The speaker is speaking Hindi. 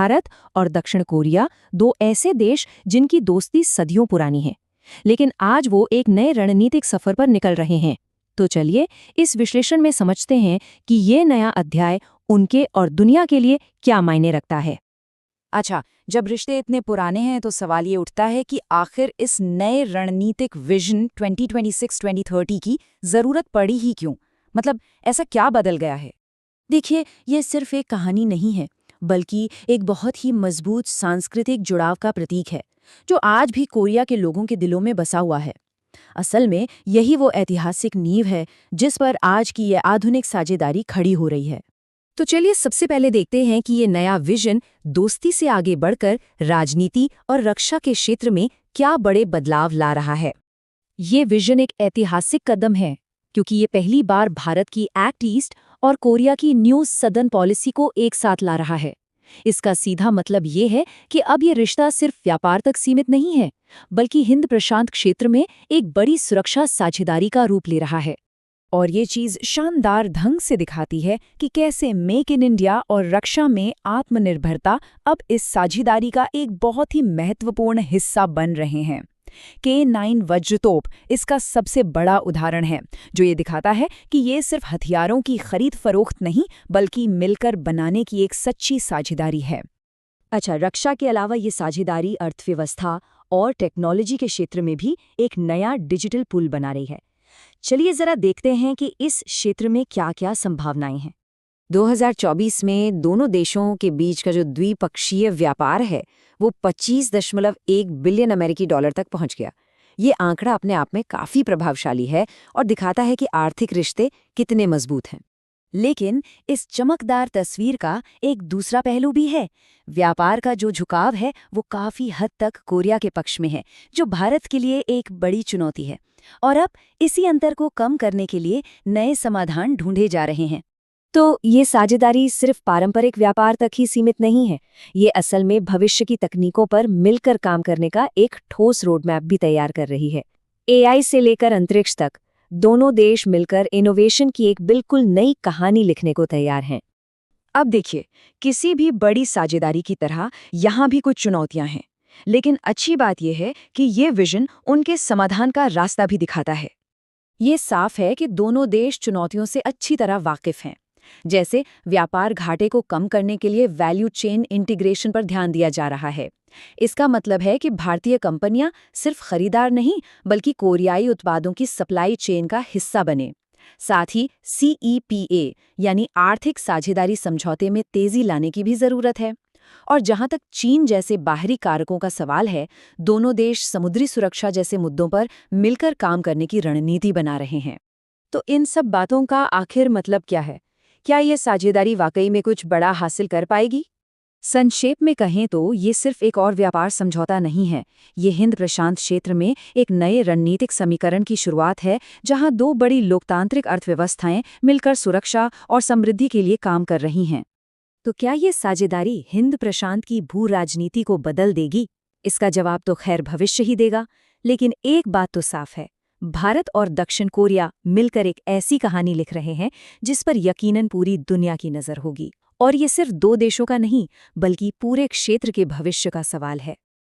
भारत और दक्षिण कोरिया दो ऐसे देश जिनकी दोस्ती सदियों पुरानी है, लेकिन आज वो एक नए रणनीतिक सफर पर निकल रहे हैं। तो चलिए इस विश्लेषण में समझते हैं कि ये नया अध्याय उनके और दुनिया के लिए क्या मायने रखता है। अच्छा, जब रिश्ते इतने पुराने हैं तो सवाल ये उठता है कि आखिर इस नए रणनीतिक विजन 2026-2030 की जरूरत पड़ी ही क्यों? मतलब ऐसा क्या बदल गया है? देखिए, ये सिर्फ एक कहानी नहीं है, बल्कि एक बहुत ही मजबूत सांस्कृतिक जुड़ाव का प्रतीक है, जो आज भी कोरिया के लोगों के दिलों में बसा हुआ है। असल में यही वो ऐतिहासिक नींव है जिस पर आज की ये आधुनिक साझेदारी खड़ी हो रही है। तो चलिए सबसे पहले देखते हैं कि ये नया विजन दोस्ती से आगे बढ़कर राजनीति और रक्षा के क्षेत्र में क्या बड़े बदलाव ला रहा है। ये विजन एक ऐतिहासिक कदम है, क्योंकि ये पहली बार भारत की एक्ट ईस्ट और कोरिया की न्यू सदर्न पॉलिसी को एक साथ ला रहा है। इसका सीधा मतलब ये है कि अब ये रिश्ता सिर्फ व्यापार तक सीमित नहीं है, बल्कि हिंद प्रशांत क्षेत्र में एक बड़ी सुरक्षा साझेदारी का रूप ले रहा है। और ये चीज़ शानदार ढंग से दिखाती है कि कैसे मेक इन इंडिया और रक्षा में आत्मनिर्भरता अब इस साझेदारी का एक बहुत ही महत्वपूर्ण हिस्सा बन रहे हैं। K9 वज्रतोप इसका सबसे बड़ा उदाहरण है, जो ये दिखाता है कि ये सिर्फ हथियारों की खरीद फरोख्त नहीं, बल्कि मिलकर बनाने की एक सच्ची साझेदारी है। अच्छा, रक्षा के अलावा ये साझेदारी अर्थव्यवस्था और टेक्नोलॉजी के क्षेत्र में भी एक नया डिजिटल पुल बना रही है। चलिए जरा देखते हैं कि इस क्षेत्र में क्या-क्या संभावनाएं हैं। 2024 में दोनों देशों के बीच का जो द्विपक्षीय व्यापार है, वो 25.1 बिलियन अमेरिकी डॉलर तक पहुंच गया। ये आंकड़ा अपने आप में काफी प्रभावशाली है और दिखाता है कि आर्थिक रिश्ते कितने मजबूत हैं। लेकिन इस चमकदार तस्वीर का एक दूसरा पहलू भी है। व्यापार का जो झुकाव है वो काफी हद तक कोरिया के पक्ष में है, जो भारत के लिए एक बड़ी चुनौती है। और अब इसी अंतर को कम करने के लिए नए समाधान ढूंढे जा रहे हैं। तो ये साझेदारी सिर्फ पारंपरिक व्यापार तक ही सीमित नहीं है, ये असल में भविष्य की तकनीकों पर मिलकर काम करने का एक ठोस रोडमैप भी तैयार कर रही है। AI से लेकर अंतरिक्ष तक दोनों देश मिलकर इनोवेशन की एक बिल्कुल नई कहानी लिखने को तैयार हैं। अब देखिए, किसी भी बड़ी साझेदारी की तरह यहाँ भी कुछ चुनौतियां हैं, लेकिन अच्छी बात यह है कि ये विजन उनके समाधान का रास्ता भी दिखाता है। ये साफ है कि दोनों देश चुनौतियों से अच्छी तरह वाकिफ हैं। जैसे व्यापार घाटे को कम करने के लिए वैल्यू चेन इंटीग्रेशन पर ध्यान दिया जा रहा है। इसका मतलब है कि भारतीय कंपनियां सिर्फ खरीदार नहीं, बल्कि कोरियाई उत्पादों की सप्लाई चेन का हिस्सा बने। साथ ही CEPA यानी आर्थिक साझेदारी समझौते में तेजी लाने की भी जरूरत है। और जहां तक चीन जैसे बाहरी कारकों का सवाल है, दोनों देश समुद्री सुरक्षा जैसे मुद्दों पर मिलकर काम करने की रणनीति बना रहे हैं। तो इन सब बातों का आखिर मतलब क्या है? क्या ये साझेदारी वाकई में कुछ बड़ा हासिल कर पाएगी? संक्षेप में कहें तो ये सिर्फ एक और व्यापार समझौता नहीं है। ये हिंद प्रशांत क्षेत्र में एक नए रणनीतिक समीकरण की शुरुआत है, जहां दो बड़ी लोकतांत्रिक अर्थव्यवस्थाएं मिलकर सुरक्षा और समृद्धि के लिए काम कर रही हैं। तो क्या ये साझेदारी हिंद प्रशांत की भू राजनीति को बदल देगी? इसका जवाब तो खैर भविष्य ही देगा, लेकिन एक बात तो साफ है, भारत और दक्षिण कोरिया मिलकर एक ऐसी कहानी लिख रहे हैं जिस पर यकीनन पूरी दुनिया की नज़र होगी। और ये सिर्फ दो देशों का नहीं, बल्कि पूरे क्षेत्र के भविष्य का सवाल है।